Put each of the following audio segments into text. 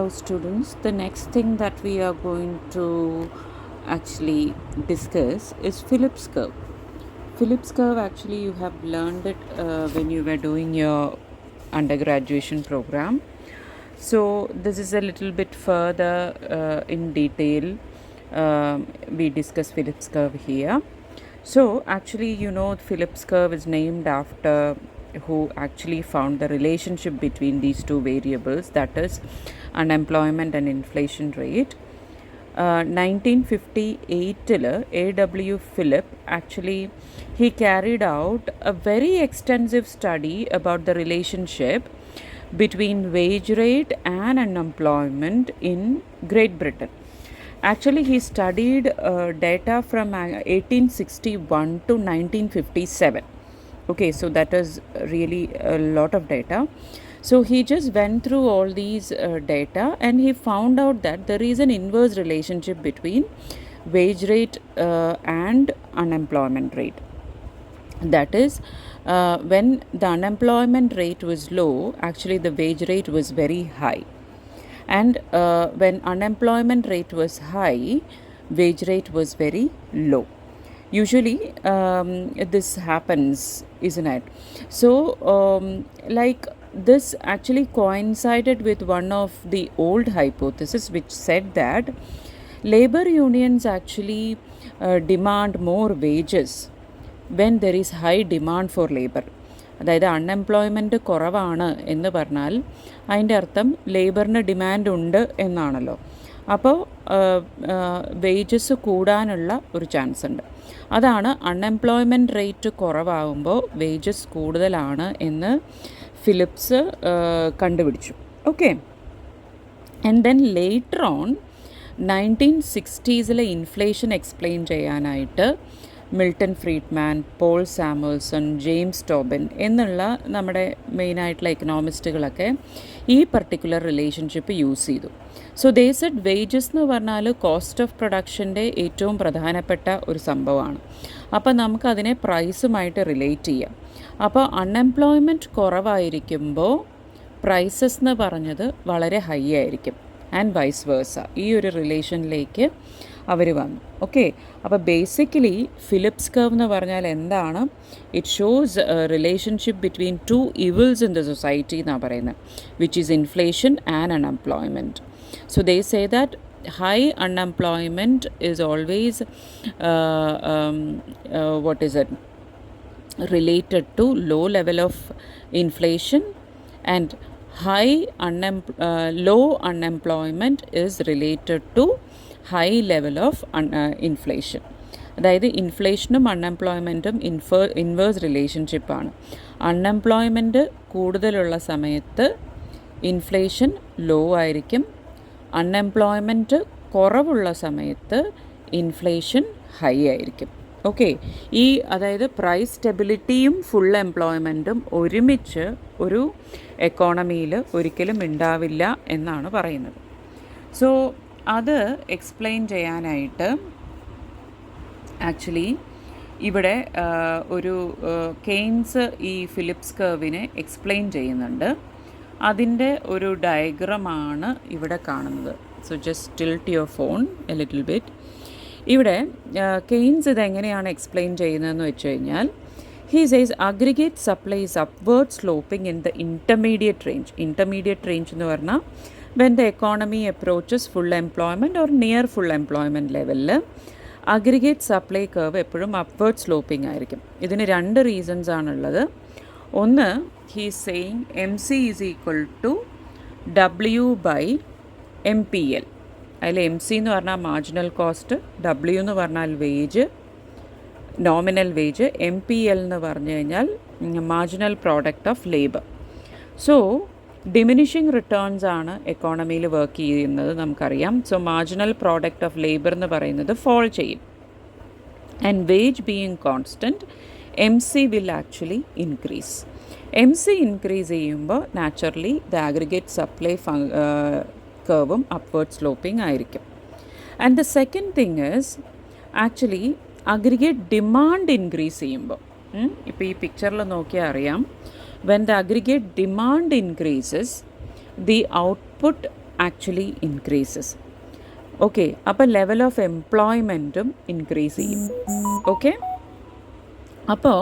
Hello students, the next thing that we are going to actually discuss is Phillips curve. Phillips curve, actually you have learned it when you were doing your undergraduation program. So this is a little bit further in detail. We discuss Phillips curve here. So actually Phillips curve is named after who actually found the relationship between these two variables, that is unemployment and inflation rate. 1958 A.W. Philip actually he carried out a very extensive study about the relationship between wage rate and unemployment in Great Britain. Actually, he studied data from 1861 to 1957. Okay, so that is really a lot of data. So he just went through all these data and he found out that there is an inverse relationship between wage rate and unemployment rate. That is, when the unemployment rate was low, actually the wage rate was very high. And when unemployment rate was high, wage rate was very low. Usually this happens, isn't it? So like this actually coincided with one of the old hypotheses which said that labor unions actually demand more wages when there is high demand for labor. അതായത് unemployment കുറവാണ് എന്ന് പറഞ്ഞാൽ അതിൻ്റെ അർത്ഥം ലേബറിന് demand ഉണ്ട് എന്നാണല്ലോ. അപ്പോൾ wages കൂടാനുള്ള ഒരു ചാൻസ് ഉണ്ട്. അതാണ് അൺഎംപ്ലോയ്മെൻറ്റ് റേറ്റ് കുറവാകുമ്പോൾ വേജസ് കൂടുതലാണ് എന്ന് ഫിലിപ്സ് കണ്ടുപിടിച്ചു. Okay, and then later on 1960s inflation explain ചെയ്യാനായിട്ട് Milton Friedman, Paul Samuelson, James Tobin എന്നുള്ള നമ്മുടെ മെയിനായിട്ടുള്ള എക്കണോമിസ്റ്റുകളൊക്കെ ഈ പർട്ടിക്കുലർ റിലേഷൻഷിപ്പ് യൂസ് ചെയ്തു. സോ ദേ സെഡ് വേജസ് എന്ന് പറഞ്ഞാൽ കോസ്റ്റ് ഓഫ് പ്രൊഡക്ഷൻ്റെ ഏറ്റവും പ്രധാനപ്പെട്ട ഒരു സംഭവമാണ്. അപ്പോൾ നമുക്കതിനെ പ്രൈസുമായിട്ട് റിലേറ്റ് ചെയ്യാം. അപ്പോൾ അൺഎംപ്ലോയ്മെൻറ്റ് കുറവായിരിക്കുമ്പോൾ പ്രൈസസ് എന്ന് പറഞ്ഞത് വളരെ ഹൈ ആയിരിക്കും, ആൻഡ് വൈസ് വേഴ്സ. ഈ ഒരു റിലേഷനിലേക്ക് അവർ വന്നു. ഓക്കെ, അപ്പോൾ ബേസിക്കലി ഫിലിപ്സ് കർവ് എന്ന് പറഞ്ഞാൽ എന്താണ്? It shows relationship between two evils in the society എന്നാണ് പറയുന്നത്, which is inflation and unemployment. So they say that high unemployment is always related to low level of inflation, and low unemployment is related to high level of inflation. അതായത് ഇൻഫ്ലേഷനും അൺഎംപ്ലോയ്മെൻറ്റും inverse റിലേഷൻഷിപ്പാണ്. Unemployment കൂടുതലുള്ള സമയത്ത് inflation law ആയിരിക്കും, unemployment കുറവുള്ള സമയത്ത് inflation high ആയിരിക്കും. Okay, അതായത് price സ്റ്റെബിലിറ്റിയും full എംപ്ലോയ്മെൻറ്റും ഒരുമിച്ച് ഒരു എക്കോണമിയിൽ ഒരിക്കലും ഉണ്ടാവില്ല എന്നാണ് പറയുന്നത്. സോ അത് എക്സ്പ്ലെയിൻ ചെയ്യാനായിട്ട് ആക്ച്വലി ഇവിടെ ഒരു കെയ്ൻസ് ഈ ഫിലിപ്സ് കർവിനെ എക്സ്പ്ലെയിൻ ചെയ്യുന്നുണ്ട്. അതിൻ്റെ ഒരു ഡയഗ്രമാണ് ഇവിടെ കാണുന്നത്. So just tilt your phone A little bit. ഇവിടെ കെയ്ൻസ് ഇതെങ്ങനെയാണ് എക്സ്പ്ലെയിൻ ചെയ്യുന്നതെന്ന് വെച്ച് കഴിഞ്ഞാൽ, he says aggregate supply is upward sloping in the intermediate range. Intermediate range എന്ന് പറഞ്ഞാൽ when the economy approaches full employment or near full employment ലെവലിൽ aggregate supply curve എപ്പോഴും upward sloping ആയിരിക്കും. ഇതിന് രണ്ട് റീസൺസ് ആണുള്ളത്. ഒന്ന്, he saying MC is equal to W/MPL. അതിൽ MC എന്ന് പറഞ്ഞാൽ മാർജിനൽ കോസ്റ്റ്, W എന്ന് പറഞ്ഞാൽ വേജ്, നോമിനൽ വേജ്, MPL എന്ന് പറഞ്ഞു കഴിഞ്ഞാൽ marginal product of labour. So diminishing returns ആണ് എക്കോണമിയിൽ വർക്ക് ചെയ്യുന്നത് നമുക്കറിയാം. So marginal product of labour എന്ന് പറയുന്നത് ഫോൾ ചെയ്യും. And wage being constant, MC will actually increase. MC increase ചെയ്യുമ്പോൾ നാച്ചുറലി ദ ആഗ്രിഗേറ്റ് സപ്ലൈ കർവും അപ്വേർഡ് സ്ലോപ്പിംഗ് ആയിരിക്കും. And the second thing is actually aggregate demand increase ചെയ്യുമ്പോൾ, ഇപ്പോൾ ഈ പിക്ചറിൽ നോക്കിയാൽ അറിയാം, when the aggregate demand increases, the output actually increases. Okay, അപ്പോൾ ലെവൽ ഓഫ് എംപ്ലോയ്മെൻറ്റും ഇൻക്രീസ് ചെയ്യും. ഓക്കെ, അപ്പോൾ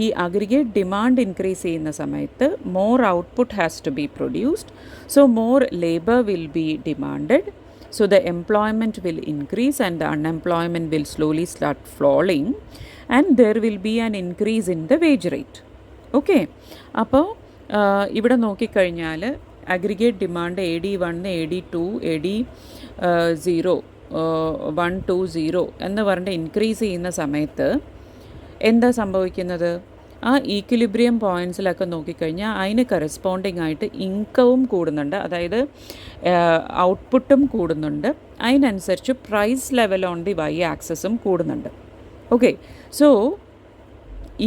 ഈ അഗ്രിഗേറ്റ് ഡിമാൻഡ് ഇൻക്രീസ് ചെയ്യുന്ന സമയത്ത് more output has to be produced, so more labour will be demanded, so the employment will increase and the unemployment will slowly start falling and there will be an increase in the wage rate. Okay, അപ്പോൾ ഇവിടെ നോക്കിക്കഴിഞ്ഞാൽ aggregate demand AD1, AD2, AD0, 1, 2, 0 എന്ന് പറഞ്ഞിട്ട് increase ചെയ്യുന്ന സമയത്ത് എന്താ സംഭവിക്കുന്നത്? ആ ഈക്വിലിബ്രിയം പോയിൻറ്റ്സിലൊക്കെ നോക്കിക്കഴിഞ്ഞാൽ അതിന് കറസ്പോണ്ടിങ് ആയിട്ട് ഇൻകവും കൂടുന്നുണ്ട്, അതായത് ഔട്ട്പുട്ടും കൂടുന്നുണ്ട്, അതിനനുസരിച്ച് price level on the Y ആക്സസും കൂടുന്നുണ്ട്. ഓക്കെ, സോ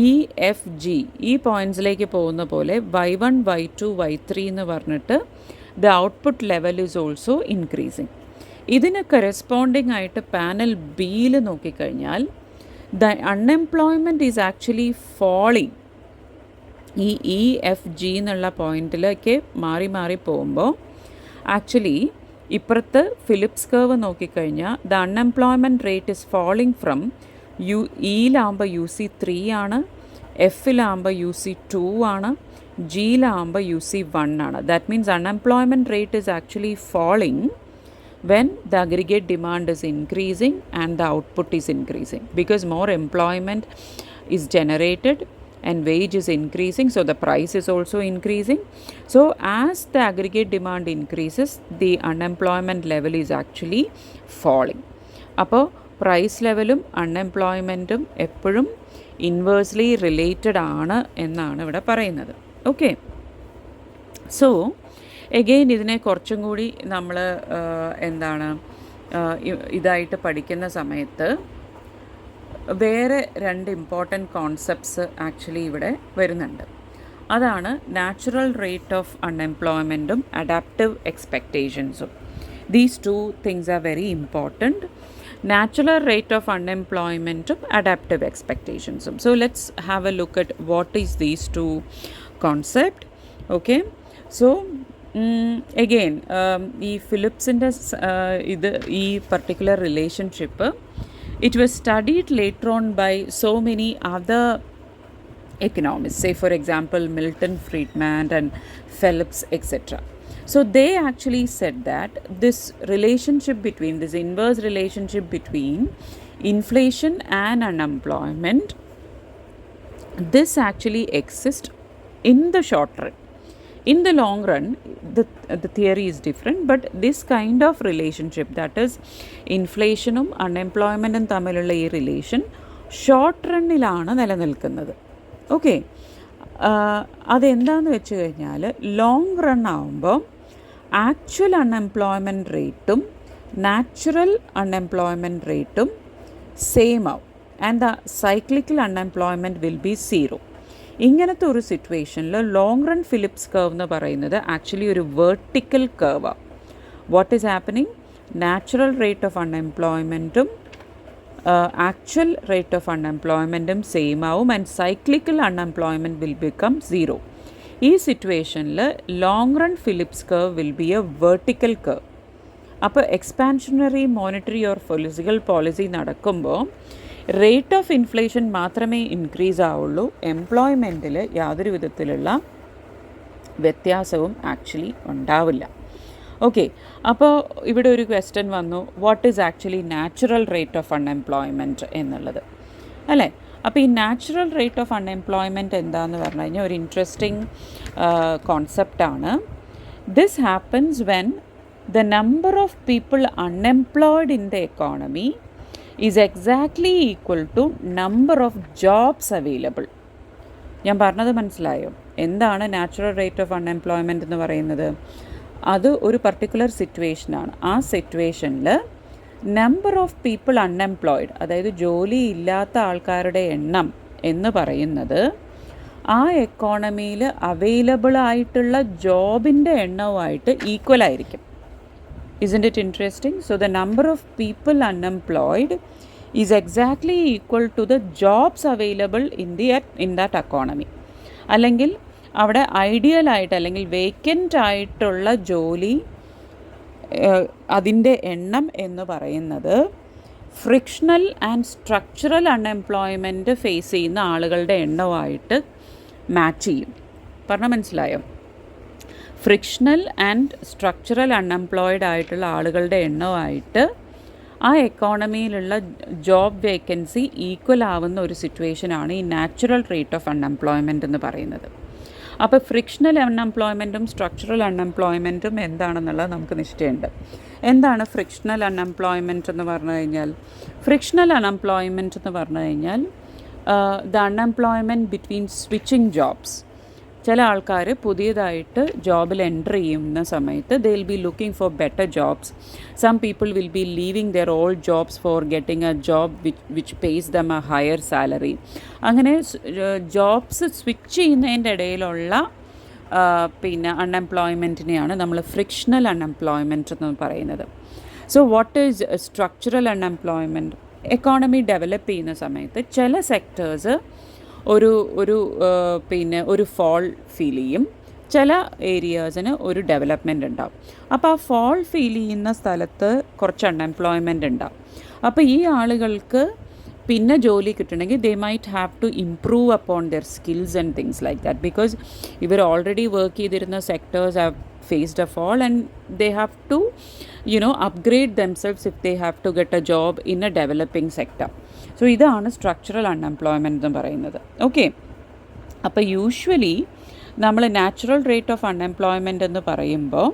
EFG ഈ പോയിൻറ്റ്സിലേക്ക് പോകുന്ന പോലെ Y1, Y2, Y3 എന്ന് പറഞ്ഞിട്ട് the output level is also increasing. ഇതിന് കറസ്പോണ്ടിങ് ആയിട്ട് പാനൽ ബിയിൽ നോക്കിക്കഴിഞ്ഞാൽ the unemployment is actually falling. ഈ EFG എന്നുള്ള പോയിൻറ്റിലേക്ക് മാറി മാറി പോകുമ്പോൾ ആക്ച്വലി ഇപ്പുറത്ത് ഫിലിപ്സ് കർവ് നോക്കിക്കഴിഞ്ഞാൽ the unemployment rate is falling from ഇയിലാകുമ്പോൾ UC3 ആണ്, എഫിലാകുമ്പോൾ UC2 ആണ്, ജിയിലാകുമ്പോൾ UC1 ആണ്. That means unemployment rate is actually falling when the aggregate demand is increasing and the output is increasing, because more employment is generated and wage is increasing, so the price is also increasing. So as the aggregate demand increases, the unemployment level is actually falling. അപ്പോൾ price ലെവലും അൺഎംപ്ലോയ്മെൻറ്റും എപ്പോഴും inversely related ആണ് എന്നാണ് ഇവിടെ പറയുന്നത്. Okay, so again ഇതിനെ കുറച്ചും കൂടി നമ്മൾ എന്താണ് ഇതായിട്ട് പഠിക്കുന്ന സമയത്ത് വേറെ രണ്ട് ഇമ്പോർട്ടൻറ്റ് കോൺസെപ്റ്റ്സ് ആക്ച്വലി ഇവിടെ വരുന്നുണ്ട്. അതാണ് നാച്ചുറൽ റേറ്റ് ഓഫ് അൺഎംപ്ലോയ്മെൻറ്റും അഡാപ്റ്റീവ് എക്സ്പെക്റ്റേഷൻസും. These two things are very important. Natural rate of അൺഎംപ്ലോയ്മെൻറ്റും അഡാപ്റ്റീവ് എക്സ്പെക്റ്റേഷൻസും. So let's have a look at what is these two concept. Okay, so again ഈ ഫിലിപ്സിൻ്റെ ഇത് ഈ particular relationship it was studied later on by so many other economists, say for example Milton Friedman and Phillips, etc. So they actually said that this relationship between, this inverse relationship between inflation and unemployment, this actually exists in the short run. In the long run, the theory is different, but this kind of relationship, that is inflationum unemploymentum തമ്മിലുള്ള ഈ relation short റണ്ണിലാണ് നിലനിൽക്കുന്നത്. Okay, അതെന്താണെന്ന് വെച്ച് കഴിഞ്ഞാൽ long run ആകുമ്പോൾ actual unemployment റേറ്റും natural unemployment റേറ്റും same ആവും and the cyclical unemployment will be zero. ഇങ്ങനത്തെ ഒരു സിറ്റുവേഷനിൽ ലോങ് റൺ ഫിലിപ്സ് കർവ് എന്ന് പറയുന്നത് ആക്ച്വലി ഒരു വെർട്ടിക്കൽ കർവാണ്. What is happening? Natural rate of അൺഎംപ്ലോയ്മെൻറ്റും ആക്ച്വൽ റേറ്റ് ഓഫ് അൺഎംപ്ലോയ്മെൻറ്റും സെയിം ആവും and cyclical unemployment will become zero. ഈ സിറ്റുവേഷനിൽ long run Phillips curve will be a vertical curve. അപ്പോൾ expansionary monetary or fiscal policy നടക്കുമ്പോൾ rate of inflation മാത്രമേ increase ആവുള്ളൂ, എംപ്ലോയ്മെൻറ്റിൽ യാതൊരു വിധത്തിലുള്ള വ്യത്യാസവും ആക്ച്വലി ഉണ്ടാവില്ല. ഓക്കെ, അപ്പോൾ ഇവിടെ ഒരു ക്വസ്റ്റ്യൻ വന്നു, what is actually natural rate of unemployment എന്നുള്ളത്, അല്ലേ? അപ്പോൾ ഈ നാച്ചുറൽ റേറ്റ് ഓഫ് അൺഎംപ്ലോയ്മെൻറ്റ് എന്താണെന്ന് പറഞ്ഞു കഴിഞ്ഞാൽ ഒരു ഇൻട്രസ്റ്റിംഗ് കോൺസെപ്റ്റാണ്. This happens when the number of people unemployed in the economy is exactly equal to number of jobs available. ഞാൻ പറഞ്ഞത് മനസ്സിലായോ? എന്താണ് നാച്ചുറൽ റേറ്റ് ഓഫ് അൺഎംപ്ലോയ്മെൻറ്റ് എന്ന് പറയുന്നത്? അത് ഒരു പർട്ടിക്കുലർ സിറ്റുവേഷനാണ്. ആ സിറ്റുവേഷനിൽ നമ്പർ ഓഫ് പീപ്പിൾ അൺഎംപ്ലോയ്ഡ്, അതായത് ജോലി ഇല്ലാത്ത ആൾക്കാരുടെ എണ്ണം എന്ന് പറയുന്നത് ആ എക്കോണമിയിൽ അവൈലബിൾ ആയിട്ടുള്ള ജോബിൻ്റെ എണ്ണവുമായിട്ട് ഈക്വൽ ആയിരിക്കും. Isn't it interesting? So the number of people unemployed is exactly equal to the jobs available in that economy. അല്ലെങ്കിൽ അവിടെ ഐഡിയൽ ആയിട്ട് അല്ലെങ്കിൽ വേക്കൻ്റ് ആയിട്ടുള്ള ജോലി അതിൻ്റെ എണ്ണം എന്ന് പറയുന്നത് frictional and structural unemployment face ചെയ്യുന്ന ആളുകളുടെ എണ്ണമായിട്ട് മാച്ച് ചെയ്യും. പറഞ്ഞാൽ മനസ്സിലായോ? ഫ്രിക്ഷണൽ ആൻഡ് സ്ട്രക്ചറൽ അൺഎംപ്ലോയിഡ് ആയിട്ടുള്ള ആളുകളുടെ എണ്ണമായിട്ട് ആ എക്കോണമിയിലുള്ള ജോബ് വേക്കൻസി ഈക്വൽ ആവുന്ന ഒരു സിറ്റുവേഷനാണ് ഈ നാച്ചുറൽ റേറ്റ് ഓഫ് അൺഎംപ്ലോയ്മെൻറ്റ് എന്ന് പറയുന്നത്. അപ്പോൾ ഫ്രിക്ഷണൽ അൺഎംപ്ലോയ്മെൻറ്റും സ്ട്രക്ചറൽ അൺഎംപ്ലോയ്മെൻറ്റും എന്താണെന്നുള്ളത് നമുക്ക് നിശ്ചയമുണ്ട്. എന്താണ് ഫ്രിക്ഷണൽ അൺഎംപ്ലോയ്മെൻറ്റ് എന്ന് പറഞ്ഞു കഴിഞ്ഞാൽ? ഫ്രിക്ഷണൽ അൺഎംപ്ലോയ്മെൻറ്റ് എന്ന് പറഞ്ഞു കഴിഞ്ഞാൽ the unemployment between switching jobs. ചില ആൾക്കാർ പുതിയതായിട്ട് ജോബിൽ എൻ്റർ ചെയ്യുന്ന സമയത്ത് they will be looking for better jobs. Some people will be leaving their old jobs for getting a job which pays them a higher salary. അങ്ങനെ jobs switch ചെയ്യുന്നതിൻ്റെ ഇടയിലുള്ള പിന്നെ അൺഎംപ്ലോയ്മെൻറ്റിനെയാണ് നമ്മൾ ഫ്രിക്ഷണൽ അൺഎംപ്ലോയ്മെൻറ്റ് എന്ന് പറയുന്നത്. So what is structural unemployment? Economy develop ചെയ്യുന്ന സമയത്ത് ചില സെക്ടേഴ്സ് ഒരു ഫോൾ ഫീൽ ചെയ്യും, ചില ഏരിയാസിന് ഒരു ഡെവലപ്മെൻറ്റ് ഉണ്ടാവും. അപ്പോൾ ആ ഫോൾ ഫീൽ ചെയ്യുന്ന സ്ഥലത്ത് കുറച്ച് അൺഎംപ്ലോയ്മെൻറ്റ് ഉണ്ടാവും. അപ്പോൾ ഈ ആളുകൾക്ക് പിന്നെ ജോലി കിട്ടണമെങ്കിൽ they might have to improve upon their skills and things like that. Because ഇവർ ഓൾറെഡി വർക്ക് ചെയ്തിരുന്ന sectors have faced a fall and they have to upgrade themselves if they have to get a job in a developing sector. So ഇതാണ് structural unemployment എന്ന് പറയുന്നത്. Okay, അപ്പോൾ usually നമ്മൾ natural rate of unemployment എന്ന് പറയുമ്പോൾ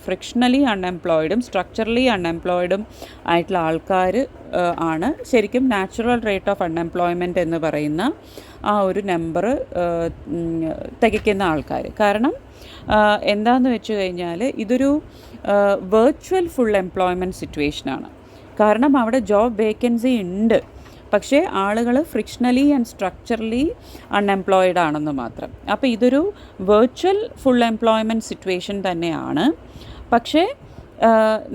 ഫ്രിക്ഷണലി അൺഎംപ്ലോയിഡും structurally അൺഎംപ്ലോയിഡും ആയിട്ടുള്ള ആൾക്കാർ ആണ് ശരിക്കും നാച്ചുറൽ റേറ്റ് ഓഫ് അൺഎംപ്ലോയ്മെൻറ്റ് എന്ന് പറയുന്ന ആ ഒരു നമ്പർ തികയ്ക്കുന്ന ആൾക്കാർ. കാരണം എന്താണെന്ന് വെച്ച് കഴിഞ്ഞാൽ ഇതൊരു വെർച്വൽ ഫുൾ എംപ്ലോയ്മെൻറ്റ് സിറ്റുവേഷനാണ്. കാരണം അവിടെ ജോബ് വേക്കൻസി ഉണ്ട്, പക്ഷേ ആളുകൾ ഫ്രിക്ഷണലി ആൻഡ് സ്ട്രക്ചറലി അൺഎംപ്ലോയിഡ് ആണെന്ന് മാത്രം. അപ്പോൾ ഇതൊരു വെർച്വൽ ഫുൾ എംപ്ലോയ്മെൻറ്റ് സിറ്റുവേഷൻ തന്നെയാണ്. പക്ഷേ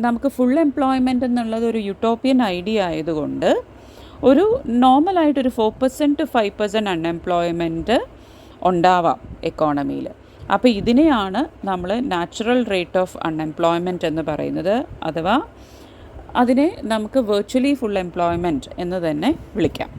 നമുക്ക് ഫുൾ എംപ്ലോയ്മെൻറ്റ് എന്നുള്ളത് ഒരു യൂട്ടോപ്യൻ ഐഡിയ ആയതുകൊണ്ട് ഒരു നോർമലായിട്ടൊരു 4% to 5% അൺഎംപ്ലോയ്മെൻറ്റ് ഉണ്ടാവാം എക്കോണമിയിൽ. അപ്പോൾ ഇതിനെയാണ് നമ്മൾ നാച്ചുറൽ റേറ്റ് ഓഫ് അൺഎംപ്ലോയ്മെൻറ്റ് എന്ന് പറയുന്നത്, അഥവാ അതിനെ നമുക്ക് വെർച്വലി ഫുൾ എംപ്ലോയ്മെൻറ്റ് എന്ന് തന്നെ വിളിക്കാം.